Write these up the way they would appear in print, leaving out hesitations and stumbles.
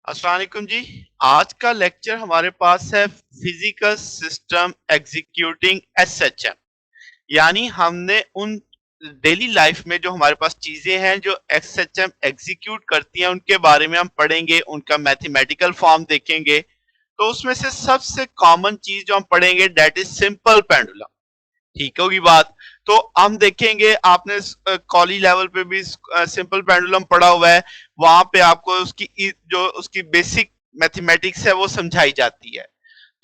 अस्सलाम वालेकुम जी। आज का लेक्चर हमारे पास है फिजिकल सिस्टम एग्जीक्यूटिंग एसएचएम। यानी हमने उन डेली लाइफ में जो हमारे पास चीजें हैं जो एसएचएम एग्जीक्यूट करती हैं उनके बारे में हम पढ़ेंगे, उनका मैथमेटिकल फॉर्म देखेंगे। तो उसमें से सबसे कॉमन चीज जो हम पढ़ेंगे दैट इज सिंपल पेंडुलम। ठीक होगी बात। तो हम देखेंगे आपने कॉलेज लेवल पे भी सिंपल पेंडुलम पढ़ा हुआ है। वहां पे आपको जो उसकी बेसिक मैथमेटिक्स है वो समझाई जाती है।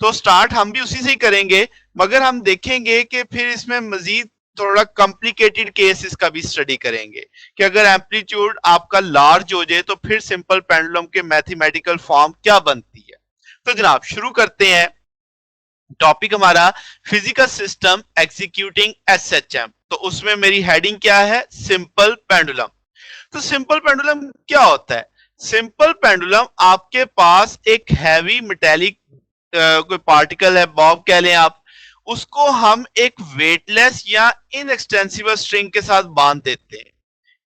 तो स्टार्ट हम भी उसी से ही करेंगे, मगर हम देखेंगे कि फिर इसमें मजीद थोड़ा कॉम्प्लिकेटेड केसेस का भी स्टडी करेंगे कि अगर एम्पलीट्यूड आपका लार्ज हो जाए तो फिर सिंपल पेंडुलम के मैथमेटिकल फॉर्म क्या बनती है। तो जनाब शुरू करते हैं। टॉपिक हमारा फिजिकल सिस्टम एग्जीक्यूटिंग एसएचएम। तो उसमें मेरी हेडिंग क्या है? Simple pendulum. तो सिंपल पेंडुलम क्या होता है? सिंपल पेंडुलम आपके पास एक हैवी मेटेलिक कोई पार्टिकल है, बॉब कह लें आप, उसको हम एक वेटलेस या इनएक्सटेंसिबल स्ट्रिंग के साथ बांध देते हैं।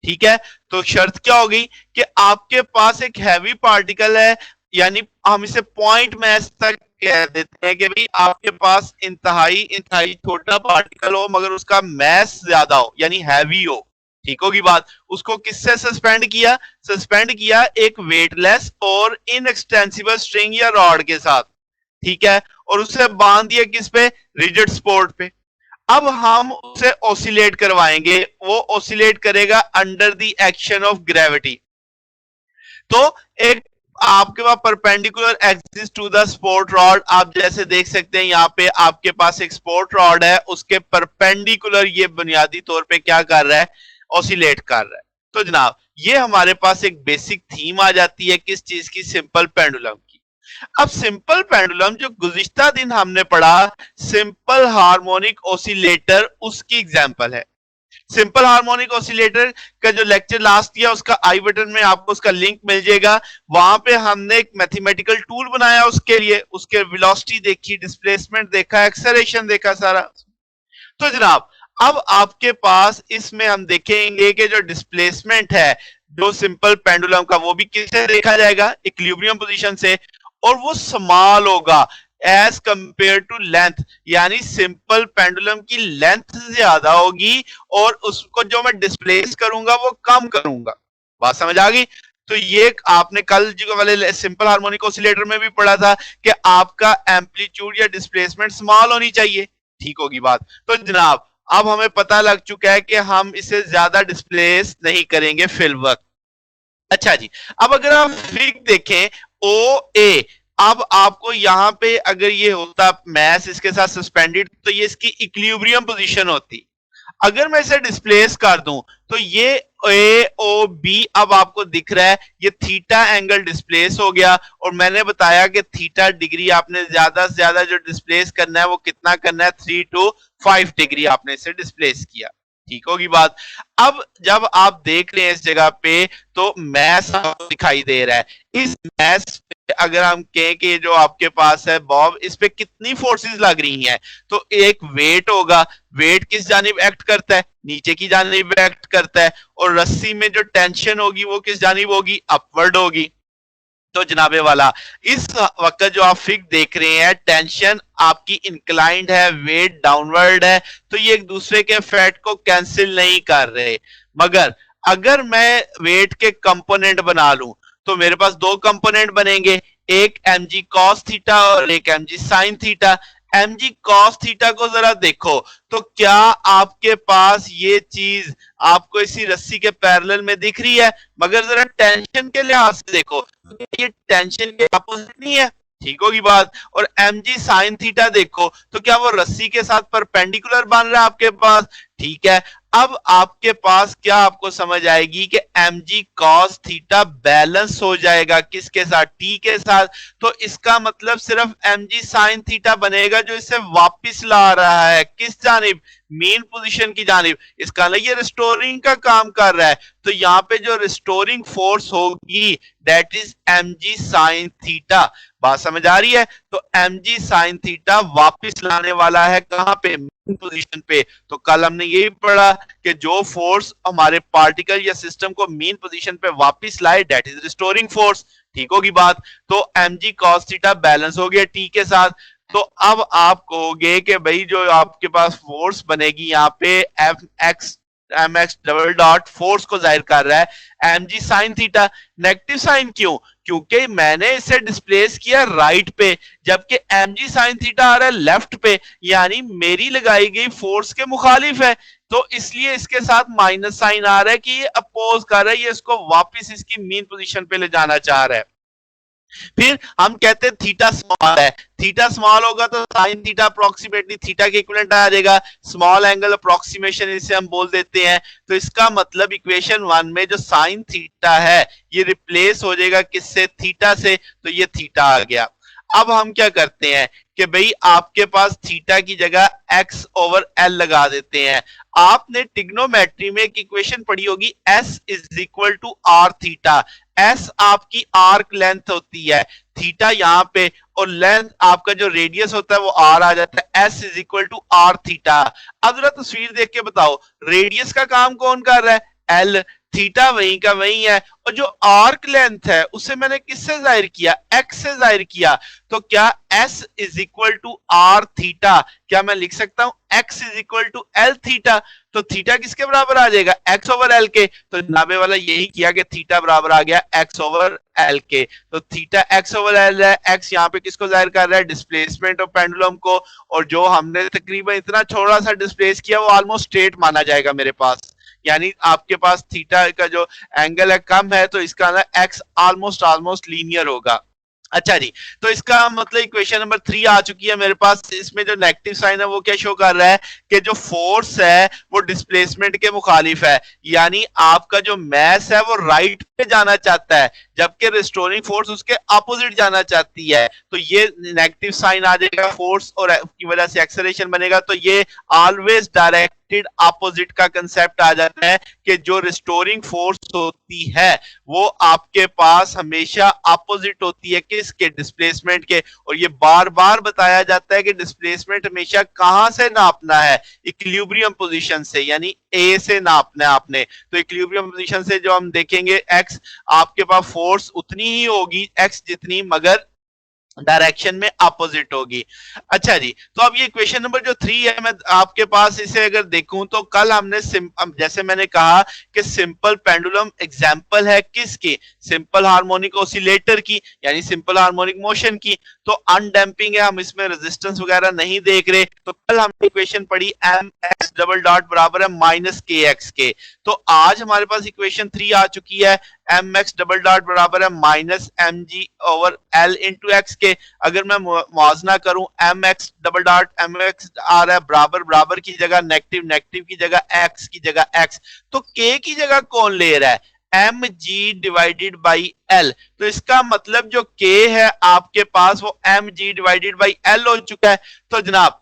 ठीक है। तो शर्त क्या होगी कि आपके पास एक हैवी पार्टिकल है, यानी हम इसे पॉइंट मैस तक कह देते हैं कि भाई आपके पास इंतहाई इंतहाई छोटा पार्टिकल हो मगर उसका मैस ज्यादा हो, यानी हैवी हो। ठीक होगी बात। उसको किससे सस्पेंड किया? सस्पेंड किया एक वेटलेस और इनएक्सटेंसिबल स्ट्रिंग या रॉड के साथ। ठीक है। और उसे बांध दिया किस पे? रिजिड स्पोर्ट पे। अब हम उसे ऑसिलेट करवाएंगे, वो ऑसिलेट करेगा under the action of gravity. तो एक आपके पास perpendicular axis to the support rod, आप जैसे देख सकते हैं यहाँ पे आपके पास एक स्पोर्ट रॉड है, उसके परपेंडिकुलर ये बुनियादी तौर पे क्या कर रहा है? ऑसिलेट कर रहा है। तो जनाब ये हमारे पास एक बेसिक थीम आ जाती है किस चीज की? सिंपल पेंडुलम की। अब सिंपल पेंडुलम जो गुज़िश्ता दिन हमने पढ़ा, सिंपल हार्मोनिक ऑसिलेटर, उसकी एग्जांपल है। सिंपल हार्मोनिक ऑसिलेटर का जो लेक्चर लास्ट किया उसका आई बटन में आपको उसका लिंक मिल जाएगा। वहां पे हमने एक मैथमेटिकल टूल बनाया उसके लिए, उसके वेलोसिटी देखी, डिस्प्लेसमेंट देखा, एक्सेलरेशन देखा सारा। तो जनाब अब आपके पास इसमें हम देखेंगे कि जो डिस्प्लेसमेंट है जो सिंपल पेंडुलम का, वो भी किससे देखा जाएगा? इक्विलिब्रियम पोजीशन से। और वो स्मॉल होगा एज कंपेयर टू लेंथ, यानी सिंपल पेंडुलम की लेंथ ज्यादा होगी और उसको जो मैं डिस्प्लेस करूंगा वो कम करूंगा। बात समझ आ गई? तो ये आपने कल जो वाले सिंपल हार्मोनिक ऑसिलेटर में भी पढ़ा था कि आपका एम्पलीट्यूड या डिस्प्लेसमेंट स्मॉल होनी चाहिए। ठीक होगी बात। तो जनाब अब हमें पता लग चुका है कि हम इसे ज्यादा डिस्प्लेस नहीं करेंगे फिल वक्त। अच्छा जी। अब अगर आप फिग देखें ओ ए, अब आपको यहां पे अगर ये होता मैस इसके साथ सस्पेंडेड तो ये इसकी इक्विलिब्रियम पोजीशन होती। अगर मैं इसे डिस्प्लेस कर दूं तो ये ए ओ बी अब आपको दिख रहा है, ये थीटा एंगल डिस्प्लेस हो गया। और मैंने बताया कि थीटा डिग्री आपने ज्यादा से ज्यादा जो डिस्प्लेस करना है वो कितना करना है? 3 to 5 डिग्री आपने इसे डिस्प्लेस किया। ठीक होगी बात। अब जब आप देख रहे हैं इस जगह पे तो मैस आपको दिखाई दे रहा है। इस मैस पे अगर हम कहें कि जो आपके पास है बॉब, इस पे कितनी फोर्सेस लग रही हैं? तो एक वेट होगा, वेट किस जानिब एक्ट करता है? नीचे की जानिब एक्ट करता है। और रस्सी में जो टेंशन होगी वो किस जानिब होगी? अपवर्ड होगी। तो जनाबे वाला इस वक्त जो आप फिग देख रहे हैं, टेंशन आपकी इंक्लाइंड है, वेट डाउनवर्ड है, तो ये एक दूसरे के फैट को कैंसिल नहीं कर रहे। मगर अगर मैं वेट के कंपोनेंट बना लूं तो मेरे पास दो कंपोनेंट बनेंगे, एक एम जी कॉस थीटा और एक M G sine theta. M G cos theta को जरा देखो तो क्या आपके पास ये चीज आपको इसी रस्सी के पैरेलल में दिख रही है? मगर जरा टेंशन के लिहाज से देखो, ये टेंशन के अपोजिट नहीं है। ठीक होगी बात। और एम जी साइन थीटा देखो तो क्या वो रस्सी के साथ परपेंडिकुलर बन रहा है आपके पास? ठीक है। अब आपके पास क्या आपको समझ आएगी कि M G cos theta balance हो जाएगा किसके साथ? टी के साथ। तो इसका मतलब सिर्फ एम जी साइन थीटा बनेगा जो इसे वापिस ला रहा है किस जानिब? मेन पोजीशन की जानिब। इसका मतलब ये रिस्टोरिंग का काम कर रहा है। तो यहाँ पे जो रिस्टोरिंग फोर्स होगी that is M G sine theta. बात समझ आ रही है? तो एम जी साइन थीटा वापिस लाने वाला है कहां पे? मेन पोजीशन पे। तो कल हमने यही पढ़ा कि जो फोर्स हमारे पार्टिकल या सिस्टम को मेन पोजीशन पे वापिस लाए दैट इज रिस्टोरिंग फोर्स। ठीक होगी बात। तो mg cos थीटा बैलेंस हो गया टी के साथ। तो अब आप कहोगे कि भाई जो आपके पास फोर्स बनेगी यहाँ पे F X M x double dot force को जाहिर कर रहा है M G sine theta. Negative sign क्यों? क्योंकि मैंने इसे डिस्प्लेस किया राइट पे, जबकि एम जी साइन थीटा आ रहा है लेफ्ट पे, यानी मेरी लगाई गई फोर्स के मुखालिफ है। तो इसलिए इसके साथ माइनस साइन आ रहा है कि ये अपोज कर रहा है, ये इसको वापस इसकी मीन पोजीशन पे ले जाना चाह रहा है। फिर हम कहते हैं थीटा स्मॉल है, थीटा स्मॉल होगा तो साइन थीटा अप्रोक्सीमेटली थीटा के इक्विवेलेंट आ जाएगा, स्मॉल एंगल अप्रोक्सीमेशन इसे हम बोल देते हैं। तो इसका मतलब इक्वेशन 1 में जो साइन थीटा है ये रिप्लेस हो जाएगा किससे? थीटा से। तो ये थीटा आ गया। अब हम क्या करते हैं कि भाई आपके पास थीटा की जगह x ओवर l लगा देते हैं। आपने ट्रिग्नोमेट्री में एक इक्वेशन पढ़ी होगी s is equal to R theta. s आपकी आर्क लेंथ होती है, थीटा यहाँ पे, और लेंथ आपका जो रेडियस होता है वो r आ जाता है। s is equal to R theta. अब जरा तस्वीर देख के बताओ रेडियस का काम कौन कर रहा है? l, थीटा वहीं का वहीं है, और जो आर्क लेंथ है उसे मैंने किससे जाहिर किया? x से जाहिर किया। तो क्या s is equal to R theta, क्या मैं लिख सकता हूं x is equal to L theta? तो थीटा किसके बराबर आ जाएगा? x ओवर एल के। तो जनाबे वाला यही किया कि थीटा बराबर आ गया x ओवर एल के। तो थीटा x ओवर एल है, x यहाँ पे किसको जाहिर कर रहा है? डिस्प्लेसमेंट ऑफ पेंडुलम को, और जो हमने तकरीबन इतना थोड़ा सा डिस्प्लेस किया वो ऑलमोस्ट स्ट्रेट माना जाएगा मेरे पास, यानी आपके पास थीटा का जो एंगल है कम है, तो इसका ना एक्स ऑलमोस्ट लीनियर होगा। अच्छा जी, तो इसका मतलब इक्वेशन नंबर 3 आ चुकी है मेरे पास। इसमें जो नेगेटिव साइन है वो क्या शो कर रहा है कि जो फोर्स है वो डिस्प्लेसमेंट के मुखालिफ है, यानी आपका जो मैस है वो राइट पे जाना चाहता है, जबकि रिस्टोरिंग फोर्स उसके अपोजिट जाना चाहती है। तो ये नेगेटिव साइन आ जाएगा फोर्स और की वजह से एक्सेलरेशन बनेगा। तो ये ऑलवेज डायरेक्टेड अपोजिट का कंसेप्ट आ जाता है कि जो रिस्टोरिंग फोर्स होती है वो आपके पास हमेशा अपोजिट होती है किसके? डिस्प्लेसमेंट के। और ये बार बार बताया जाता है कि डिस्प्लेसमेंट हमेशा कहां से नापना है? इक्विलिब्रियम पोजीशन से, यानी ए से नापना है आपने। तो इक्विलिब्रियम पोजीशन से जो हम देखेंगे एक्स, आपके पास फोर्स उतनी ही होगी एक्स जितनी, मगर डायरेक्शन में अपोजिट होगी। अच्छा जी, तो अब ये क्वेश्चन नंबर जो 3 है, मैं आपके पास इसे अगर देखूं तो कल हमने जैसे मैंने कहा कि सिंपल पेंडुलम एग्जांपल है किसकी? सिंपल हार्मोनिक ऑसिलेटर की, यानी सिंपल हार्मोनिक मोशन की। तो अनडैम्पिंग है, हम इसमें रेजिस्टेंस वगैरह नहीं देख रहे। तो कल हमने इक्वेशन पढ़ी एम एक्स डबल डॉट बराबर है माइनस के एक्स के। तो आज हमारे पास इक्वेशन 3 आ चुकी है एम एक्स डबल डॉट बराबर है minus M g over l into x के। अगर मैं मुआवजना करूं m x double dot m x आ रहा है बराबर बराबर की जगह नेगेटिव, नेगेटिव की जगह एक्स की जगह एक्स, तो के की जगह कौन ले रहा है? M G divided by L. तो इसका मतलब जो के है आपके पास वो M G divided by L हो चुका है। तो जनाब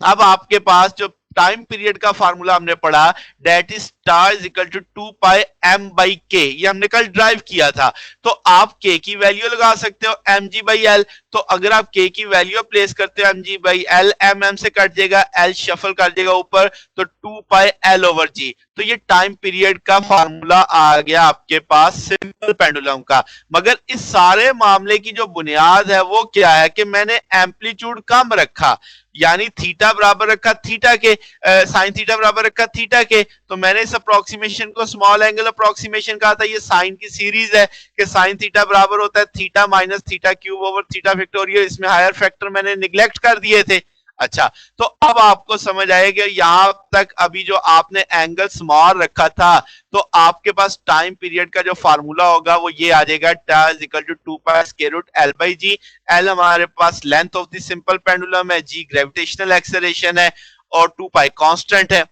अब आपके पास जो टाइम पीरियड का फार्मूला हमने पढ़ा, that is time is equal to 2 pi M by K, ये हमने कल ड्राइव किया था। तो आप के की वैल्यू लगा सकते हो एम जी बाई एल। तो अगर आप के की वैल्यू प्लेस करते हो M G by L, M M से कट जाएगा, एल शफल कर जाएगा ऊपर, तो 2 पाई एल ओवर जी। तो ये टाइम पीरियड का फार्मूला आ गया आपके पास सिंपल पेंडुलम का। मगर इस सारे मामले की जो बुनियाद है वो क्या है कि मैंने एम्पलीट्यूड कम रखा, यानी थीटा बराबर रखा थीटा के, साइन थीटा बराबर रखा थीटा के। तो मैंने इस अप्रोक्सीमेशन को स्मॉल एंगल अप्रोक्सीमेशन कहा था। ये साइन की सीरीज है कि साइन थीटा बराबर होता है theta minus theta cube over theta factorial. इसमें हायर फैक्टर मैंने निगलेक्ट कर दिए थे। अच्छा, तो अब आपको समझ आएगा यहां तक अभी जो आपने एंगल स्मॉल रखा था, तो आपके पास टाइम पीरियड का जो फार्मूला होगा वो ये आ जाएगा, टा is equal to 2 pi square root l by g. L हमारे पास length of the simple pendulum है, जी ग्रेविटेशनल एक्सेलरेशन है, और 2 पाई कांस्टेंट है।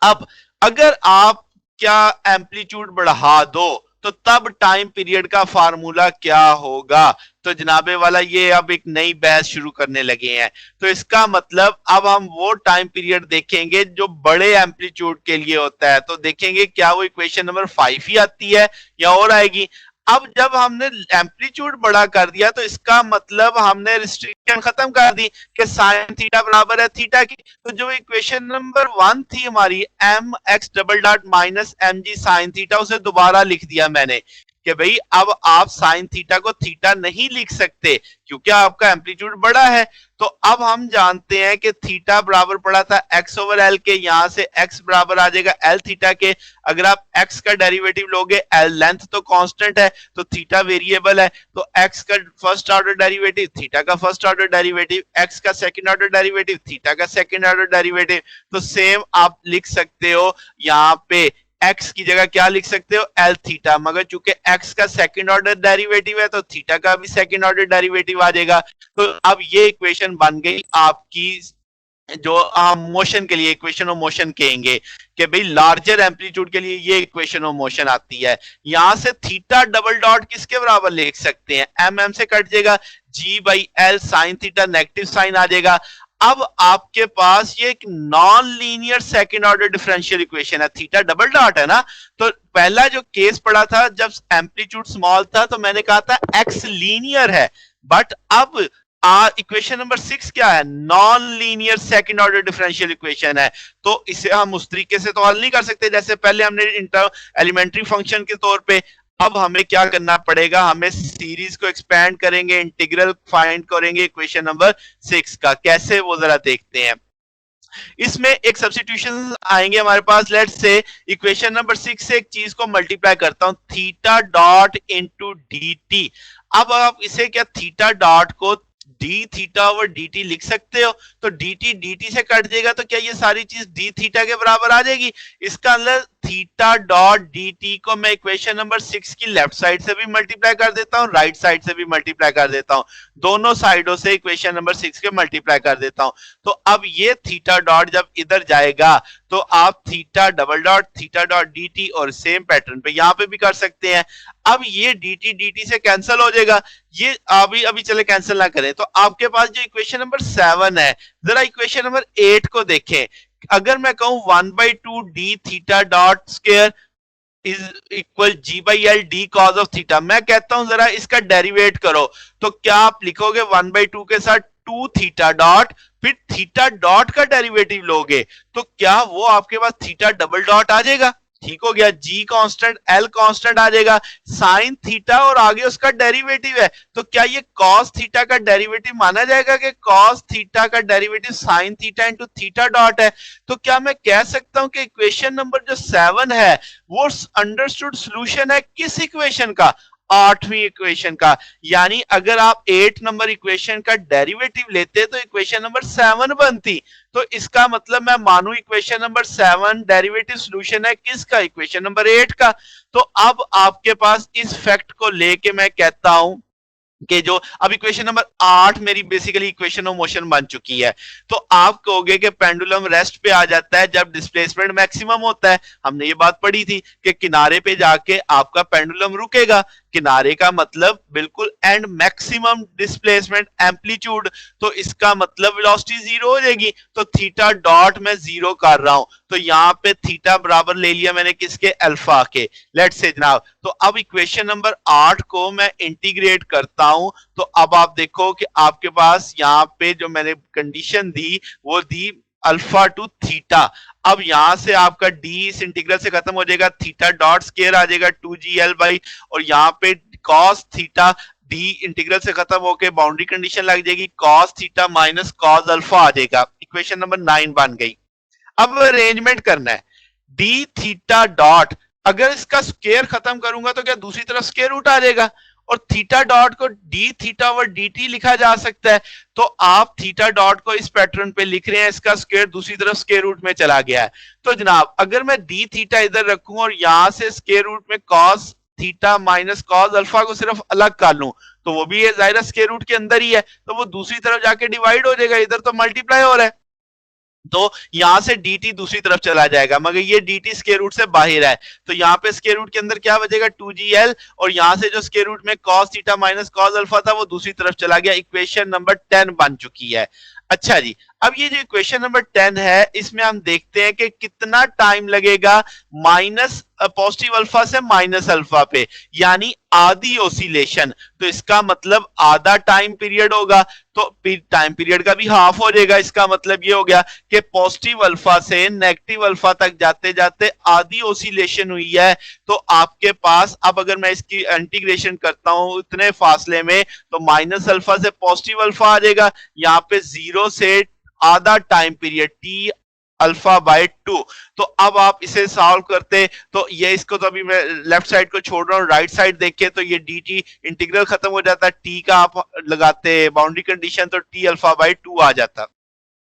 अब अगर आप क्या एम्पलीट्यूड बढ़ा दो तो तब टाइम पीरियड का फार्मूला क्या होगा? तो जनाबे वाला ये अब एक नई बहस शुरू करने लगे हैं। तो इसका मतलब अब हम वो टाइम पीरियड देखेंगे जो बड़े एम्पलीट्यूड के लिए होता है। तो देखेंगे क्या वो इक्वेशन नंबर 5 ही आती है या और आएगी। अब जब हमने एम्पलीट्यूड बड़ा कर दिया तो इसका मतलब हमने रिस्ट्रिक्शन खत्म कर दी कि साइन थीटा बराबर है थीटा की। तो जो इक्वेशन नंबर 1 थी हमारी M x double dot minus M G sine theta, उसे दोबारा लिख दिया मैंने कि भाई अब आप साइन थीटा को थीटा नहीं लिख सकते क्योंकि आपका एम्पलीट्यूड बड़ा है। तो अब हम जानते हैं कि थीटा बराबर पड़ा था एक्स ओवर एल के, यहां से एक्स बराबर आ जाएगा एल थीटा के। अगर आप एक्स का डेरिवेटिव लोगे, एल लेंथ तो कांस्टेंट है तो थीटा वेरिएबल है, तो एक्स का फर्स्ट ऑर्डर डेरिवेटिव थीटा का फर्स्ट ऑर्डर डेरिवेटिव, एक्स का सेकंड ऑर्डर डेरिवेटिव थीटा का सेकंड ऑर्डर डेरिवेटिव। तो सेम आप लिख सकते हो यहां पे x की जगह क्या लिख सकते हो, एल थीटा, मगर चूंकि x का सेकंड ऑर्डर डेरिवेटिव है तो थीटा का भी सेकंड ऑर्डर डेरिवेटिव आ जाएगा। तो अब ये इक्वेशन बन गई आपकी, जो हम मोशन के लिए इक्वेशन ऑफ मोशन कहेंगे कि भाई लार्जर एम्पलीट्यूड के लिए ये इक्वेशन ऑफ मोशन आती है। यहां से थीटा डबल डॉट किसके बराबर लिख सकते हैं, एम एम से कट जाएगा, g by l sine theta, negative sign आ जाएगा। अब आपके पास ये एक non linear second order differential equation है, थीटा डबल डॉट है ना। तो पहला जो केस पड़ा था जब एम्पलीट्यूड स्मॉल था तो मैंने कहा था एक्स लीनियर है, बट अब इक्वेशन नंबर 6 क्या है, non linear second order differential equation है। तो इसे हम उस तरीके से तो हल नहीं कर सकते जैसे पहले हमने एलिमेंट्री फंक्शन के तौर पे। अब हमें क्या करना पड़ेगा, हमें सीरीज को एक्सपेंड करेंगे, इंटीग्रल फाइंड करेंगे इक्वेशन नंबर 6 का। कैसे वो जरा देखते हैं। इसमें एक सब्स्टिट्यूशन आएंगे हमारे पास। लेट्स से इक्वेशन नंबर 6 से एक चीज को मल्टीप्लाई करता हूं, थीटा डॉट इनटू dt। अब आप इसे क्या थीटा डॉट को D theta over D T लिख सकते हो, तो डी टी से कट जाएगा तो क्या ये सारी चीज डी थीटा के बराबर आ जाएगी। इसका अंदर थीटा डॉट डी टी को मैं इक्वेशन नंबर 6 की लेफ्ट साइड से भी मल्टीप्लाई कर देता हूं, राइट साइड से भी मल्टीप्लाई कर देता हूं, दोनों साइडों से इक्वेशन नंबर 6 के मल्टीप्लाई कर देता हूं। तो अब ये थीटा डॉट जब इधर जाएगा तो आप theta double dot theta dot D T और सेम पैटर्न पे यहां पे भी कर सकते हैं। अब ये डी टी से कैंसिल हो जाएगा, ये अभी चले कैंसिल ना करें। तो आपके पास जो इक्वेशन नंबर 7 है, जरा इक्वेशन नंबर 8 को देखें। अगर मैं कहूं 1/2 D theta dot square is equal G by L D cos of theta, मैं कहता हूं जरा इसका डेरिवेट करो, तो क्या आप लिखोगे 1/2 के साथ 2 थीटा डॉट, फिर थीटा डॉट का डेरिवेटिव लोगे तो क्या वो आपके पास थीटा डबल डॉट आ जाएगा। ठीक हो गया, जी कांस्टेंट एल कांस्टेंट आ जाएगा, साइन थीटा और आगे उसका डेरिवेटिव है, तो क्या ये कॉस थीटा का डेरिवेटिव माना जाएगा कि कॉस थीटा का derivative sine theta into theta dot है। तो क्या मैं कह सकता हूं कि इक्वेशन नंबर जो 7 है वो अंडरस्टूड सॉल्यूशन है किस इक्वेशन का, 8वीं इक्वेशन का। यानी अगर आप 8 नंबर इक्वेशन का डेरिवेटिव लेते तो इक्वेशन नंबर 7 बनती। तो इसका मतलब मैं मानू इक्वेशन नंबर 7 डेरिवेटिव सॉल्यूशन है किसका, इक्वेशन नंबर 8 का। तो अब आपके पास इस फैक्ट को लेके मैं कहता हूं कि जो अब इक्वेशन नंबर 8 मेरी बेसिकली इक्वेशन ऑफ मोशन बन चुकी है। तो आप कहोगे कि पेंडुलम रेस्ट पे आ जाता है जब डिस्प्लेसमेंट मैक्सिमम होता है। हमने ये बात पढ़ी थी कि किनारे पे जाके आपका पेंडुलम रुकेगा, किनारे का मतलब बिल्कुल एंड मैक्सिमम डिस्प्लेसमेंट एम्पलीट्यूड, तो इसका मतलब वेलोसिटी जीरो हो जाएगी। तो थीटा डॉट में जीरो कर रहा हूं, तो यहां पे थीटा बराबर ले लिया मैंने किसके, अल्फा के। लेट्स से जनाब, तो अब इक्वेशन नंबर 8 को मैं इंटीग्रेट करता हूं, तो अब आप देखो कि आपके पास यहां पे जो मैंने कंडीशन दी वो दी अल्फा टू थीटा। अब यहां से आपका डी इस इंटीग्रल से खत्म हो जाएगा, थीटा डॉट स्क्वायर आ जाएगा 2gl बाई, और यहां पे कॉस थीटा डी इंटीग्रल से खत्म होके बाउंड्री कंडीशन लग जाएगी, cos theta minus cos alpha आ जाएगा। इक्वेशन नंबर 9 बन गई। अब अरेंजमेंट करना है, डी थीटा डॉट, अगर इसका स्क्वायर खत्म करूंगा तो क्या दूसरी तरफ स्क्वायर रूट आ जाएगा, और थीटा डॉट को D theta over D T लिखा जा सकता है। तो आप थीटा डॉट को इस पैटर्न पे लिख रहे हैं, इसका स्क्वायर दूसरी तरफ स्क्वायर रूट में चला गया है। तो जनाब अगर मैं डी थीटा इधर रखूं और यहां से स्क्वायर रूट में cos theta minus cos alpha को सिर्फ अलग कर लूं, तो वो भी जाहिर स्क्वायर रूट के अंदर ही है, तो वो दूसरी तरफ जाके डिवाइड हो जाएगा, इधर तो मल्टीप्लाई हो रहा है। तो यहां से dt दूसरी तरफ चला जाएगा, मगर ये dt स्क्वायर रूट से बाहर है, तो यहां पे स्क्वायर रूट के अंदर क्या बचेगा 2gl, और यहां से जो स्क्वायर रूट में cos theta minus cos alpha था वो दूसरी तरफ चला गया। इक्वेशन नंबर 10 बन चुकी है। अच्छा जी, अब ये जो इक्वेशन नंबर 10 है इसमें हम देखते हैं कि कितना टाइम लगेगा माइनस पॉजिटिव अल्फा से माइनस अल्फा पे, यानी आधी ओसिलेशन। तो इसका मतलब आधा टाइम पीरियड होगा, तो टाइम पीरियड का भी हाफ हो जाएगा। इसका मतलब ये हो गया कि पॉजिटिव अल्फा से नेगेटिव अल्फा तक जाते जाते आधी ओसिलेशन हुई है। तो आपके पास अब अगर मैं इसकी इंटीग्रेशन करता हूं इतने फासले में, तो माइनस अल्फा से पॉजिटिव अल्फा आ जाएगा, यहाँ पे 0 से आधा time period T alpha by 2। तो अब आप इसे सॉल्व करते, तो ये इसको तो अभी मैं लेफ्ट साइड को छोड़ रहा हूँ, राइट साइड देखे तो ये डी टी इंटीग्रल खत्म हो जाता, टी का आप लगाते बाउंड्री कंडीशन तो टी अल्फा बाय 2 आ जाता।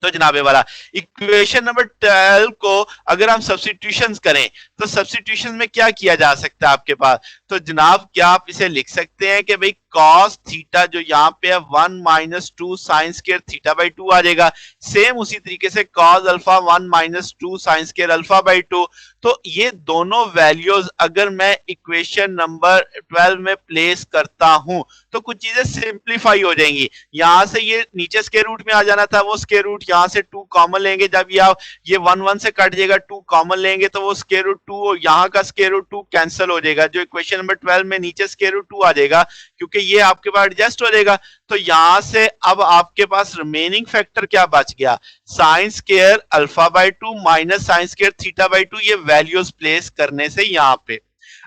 तो जनाबे वाला इक्वेशन नंबर 12 को अगर हम सब्स्टिट्यूशन करें, तो सब्स्टिट्यूशन में क्या किया जा सकता है आपके पास? तो जनाब क्या आप इसे लिख सकते हैं कि भाई cos थीटा जो यहाँ पे है 1 minus 2 sine square theta by 2 आ जाएगा। सेम उसी तरीके से cos alpha 1 minus 2 sine square alpha by 2। तो ये दोनों वैल्यूज अगर मैं इक्वेशन नंबर 12 में प्लेस करता हूं, तो कुछ चीजें सिंप्लीफाई हो जाएंगी। यहां से ये नीचे स्क्वायर रूट में आ जाना था, वो स्क्वायर रूट यहां से 2 कॉमन लेंगे, जब ये 1 1 से कट जाएगा, 2 कॉमन लेंगे तो वो स्क्वायर रूट 2 और यहाँ का स्क्वायर रूट 2 कैंसिल हो जाएगा। जो इक्वेशन नंबर 12 में नीचे स्क्वायर रूट 2 आ जाएगा, क्योंकि ये आपके पास एडजस्ट हो जाएगा। तो यहां से अब आपके पास रिमेनिंग फैक्टर क्या बच गया? Sine square alpha by 2 minus sine square theta by 2, ये वैल्यूज प्लेस करने से यहां पे।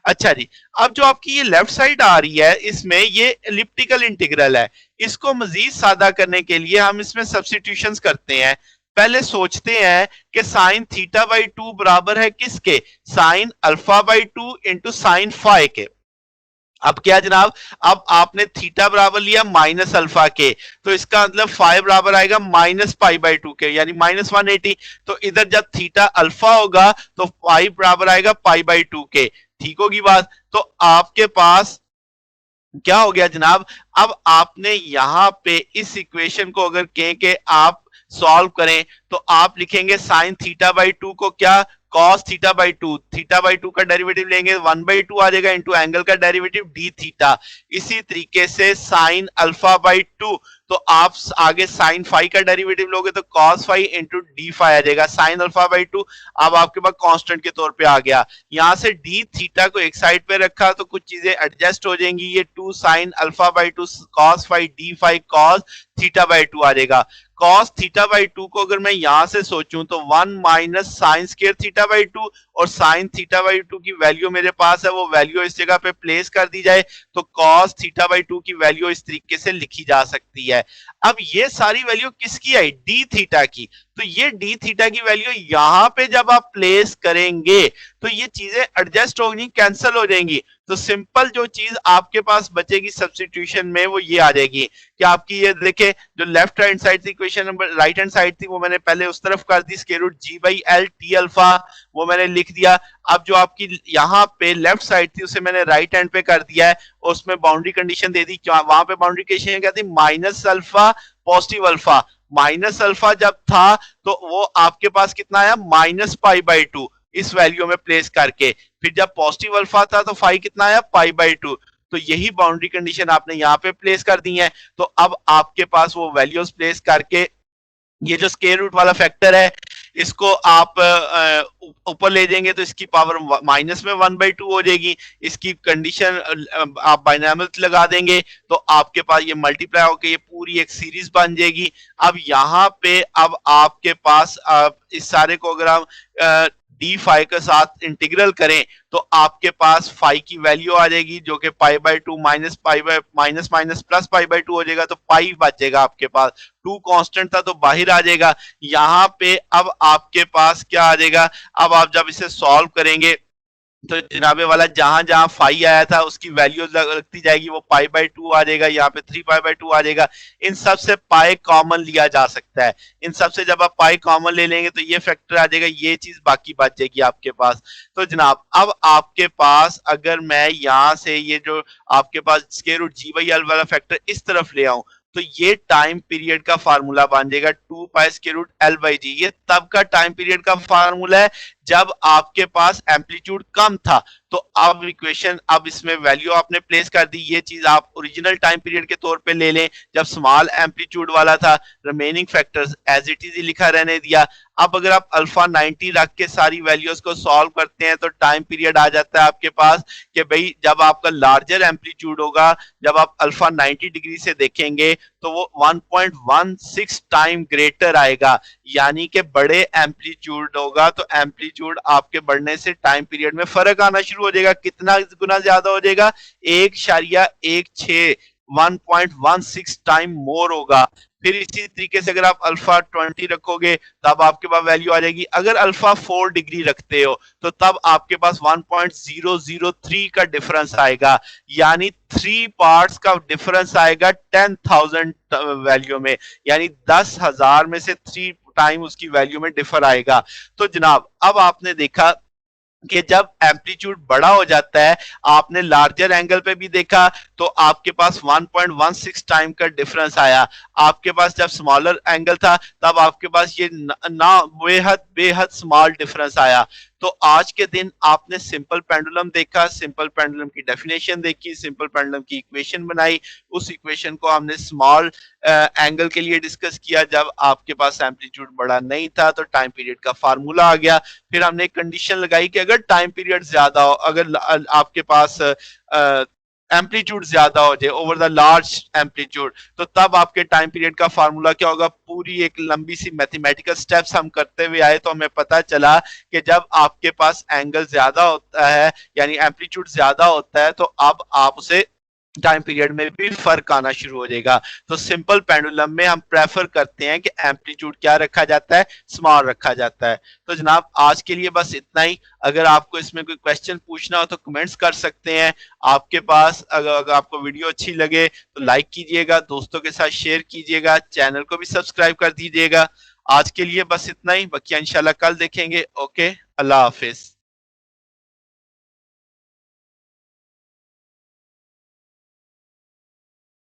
अच्छा जी, अब जो आपकी ये लेफ्ट साइड आ रही है, इसमें ये एलिप्टिकल इंटीग्रल है। इसको मजीद सादा करने के लिए हम इसमें सब्स्टिट्यूशंस करते हैं। पहले सोचते हैं कि साइन थीटा बाई 2 बराबर है किसके? Sine alpha by 2 into sine phi के। अब क्या जनाब, अब आपने थीटा बराबर लिया माइनस अल्फा के, तो इसका मतलब फाइव बराबर आएगा माइनस पाई बाई 2 के, यानी माइनस 180। तो इधर जब थीटा अल्फा होगा तो फाइव बराबर आएगा पाई बाई 2 के। ठीक होगी बात? तो आपके पास क्या हो गया जनाब, अब आपने यहां पे इस इक्वेशन को अगर कहें कि आप सॉल्व करें, तो आप लिखेंगे साइन थीटा बाई 2 को क्या? Cos theta by 2, theta by 2 का डेरिवेटिव लेंगे 1 बाई 2 आ जाएगा, इंटू एंगल का डेरिवेटिव डी थीटा। इसी तरीके से साइन अल्फा बाई 2, तो आप आगे साइन फाई का डेरिवेटिव लोगे तो cos phi into d phi आ जाएगा। साइन अल्फा बाई 2 अब आपके पास कांस्टेंट के तौर पे आ गया। यहां से डी थीटा को एक साइड पे रखा तो कुछ चीजें एडजस्ट हो जाएंगी। ये 2 sine alpha by 2 cos phi D phi cos theta by 2 आ जाएगा। कॉस थीटा बाई 2 को अगर मैं यहां से सोचूं तो 1 minus sine square theta by 2, और साइन थीटा बाई 2 की वैल्यू मेरे पास है, वो वैल्यू इस जगह पे प्लेस कर दी जाए तो कॉस थीटा बाई 2 की वैल्यू इस तरीके से लिखी जा सकती है। अब ये सारी वैल्यू किसकी आई? डी थीटा की। तो ये डी थीटा की वैल्यू यहां पे जब आप प्लेस करेंगे तो ये चीजें एडजस्ट होंगी, कैंसिल हो जाएंगी। तो सिंपल जो चीज आपके पास बचेगी सब्स्टिट्यूशन में वो ये आ जाएगी कि आपकी ये देखे जो लेफ्ट हैंड साइड थी equation number, right hand side थी वो मैंने पहले उस तरफ कर दी, square root g by l t alpha वो मैंने लिख दिया। अब जो आपकी यहाँ पे लेफ्ट साइड थी उसे मैंने राइट हैंड पे कर दिया है, उसमें बाउंड्री कंडीशन दे दी। वहां पे बाउंड्री कंडीशन क्या थी? Minus alpha positive alpha. Minus alpha जब था तो वो आपके पास कितना आया? माइनस पाई बाई 2 इस वैल्यू में प्लेस करके। फिर जब पॉजिटिव अल्फा था तो फाई कितना आया? Pi by 2। तो यही बाउंड्री कंडीशन आपने यहाँ पे प्लेस कर दी है। तो अब आपके पास वो वैल्यूज प्लेस करके ये जो स्क्वायर रूट वाला फैक्टर है इसको आप ऊपर ले जाएंगे तो इसकी पावर माइनस में 1 बाई 2 हो जाएगी। इसकी कंडीशन आप बाइनॉमियल लगा देंगे तो आपके पास ये मल्टीप्लाई होकर ये पूरी एक सीरीज बन जाएगी। अब यहाँ पे अब आपके पास इस सारे को अगर हम डी फाई के साथ इंटीग्रल करें तो आपके पास फाई की वैल्यू आ जाएगी जो कि pi by 2 minus pi by minus minus plus pi by 2 हो जाएगा, तो पाई बचेगा आपके पास। 2 कांस्टेंट था तो बाहर आ जाएगा। यहाँ पे अब आपके पास क्या आ जाएगा? अब आप जब इसे सॉल्व करेंगे तो जनाबे वाला जहां जहां फाई आया था उसकी वैल्यू लगती जाएगी, वो पाई बाई 2 आ जाएगा, यहाँ पे 3 पाई बाई 2 आ जाएगा। इन सब से पाई कॉमन लिया जा सकता है। इन सब से जब आप पाई कॉमन ले लेंगे तो ये फैक्टर आ जाएगा, ये चीज बाकी बच जाएगी आपके पास। तो जनाब अब आपके पास अगर मैं यहाँ से ये जो आपके पास square root g by l वाला फैक्टर इस तरफ ले आऊं तो ये टाइम पीरियड का फार्मूला बन जाएगा 2 pi square root l by g. ये तब का टाइम पीरियड का फार्मूला है जब आपके पास एम्पलीट्यूड कम था। तो अब इक्वेशन, अब इसमें वैल्यू आपने प्लेस कर दी, ये चीज आप ओरिजिनल टाइम पीरियड के तौर पे ले लें जब स्मॉल एम्पलीट्यूड वाला था, remaining factors as it is ही लिखा रहने दिया। अब अगर आप अल्फा 90 रख के सारी वैल्यूज को सॉल्व करते हैं तो टाइम पीरियड आ जाता है आपके पास कि भाई जब आपका लार्जर एम्पलीट्यूड होगा, जब आप अल्फा 90 डिग्री से देखेंगे तो वो 1.16 टाइम ग्रेटर आएगा, यानी कि बड़े एम्पलीट्यूड होगा तो एम्पलीट्यूड आपके बढ़ने से टाइम पीरियड में फर्क आना शुरू हो जाएगा। कितना गुना ज्यादा हो जाएगा? 1.16, 1.16 टाइम मोर होगा। फिर इसी तरीके से अगर आप अल्फा 20 रखोगे तब आपके पास वैल्यू आ जाएगी। अगर अल्फा 4 डिग्री रखते हो तो तब आपके पास 1.003 का डिफरेंस आएगा, यानी 3 पार्ट्स का डिफरेंस आएगा 10,000 वैल्यू में, यानी 10,000 में से 3 टाइम उसकी वैल्यू में डिफर आएगा। तो जनाब अब आपने देखा कि जब एम्पलीट्यूड बड़ा हो जाता है, आपने लार्जर एंगल पे भी देखा तो आपके पास 1.16 टाइम का डिफरेंस आया। आपके पास जब स्मॉलर एंगल था तब आपके पास ये ना बेहद बेहद स्मॉल डिफरेंस आया। तो आज के दिन आपने सिंपल पेंडुलम देखा, सिंपल पेंडुलम की डेफिनेशन देखी, सिंपल पेंडुलम की इक्वेशन बनाई। उस इक्वेशन को हमने स्मॉल एंगल के लिए डिस्कस किया जब आपके पास एम्पलीट्यूड बड़ा नहीं था, तो टाइम पीरियड का फार्मूला आ गया। फिर हमने एक कंडीशन लगाई कि अगर टाइम पीरियड ज्यादा हो, अगर आपके पास एम्पलीट्यूड ज्यादा हो जाए ओवर द लार्ज एम्पलीट्यूड, तो तब आपके टाइम पीरियड का फार्मूला क्या होगा। पूरी एक लंबी सी मैथमेटिकल स्टेप्स हम करते हुए आए तो हमें पता चला कि जब आपके पास एंगल ज्यादा होता है यानी एम्पलीट्यूड ज्यादा होता है तो अब आप उसे टाइम पीरियड में भी फर्क आना शुरू हो जाएगा। तो सिंपल पेंडुलम में हम प्रेफर करते हैं कि एम्पलीट्यूड क्या रखा जाता है, स्मॉल रखा जाता है। तो जनाब आज के लिए बस इतना ही। अगर आपको इसमें कोई क्वेश्चन पूछना हो तो कमेंट्स कर सकते हैं आपके पास। अगर आपको वीडियो अच्छी लगे तो लाइक कीजिएगा, दोस्तों के साथ शेयर कीजिएगा, चैनल को भी सब्सक्राइब कर दीजिएगा। आज के लिए बस इतना ही, बाकी इंशाल्लाह कल देखेंगे। ओके, अल्लाह हाफिज।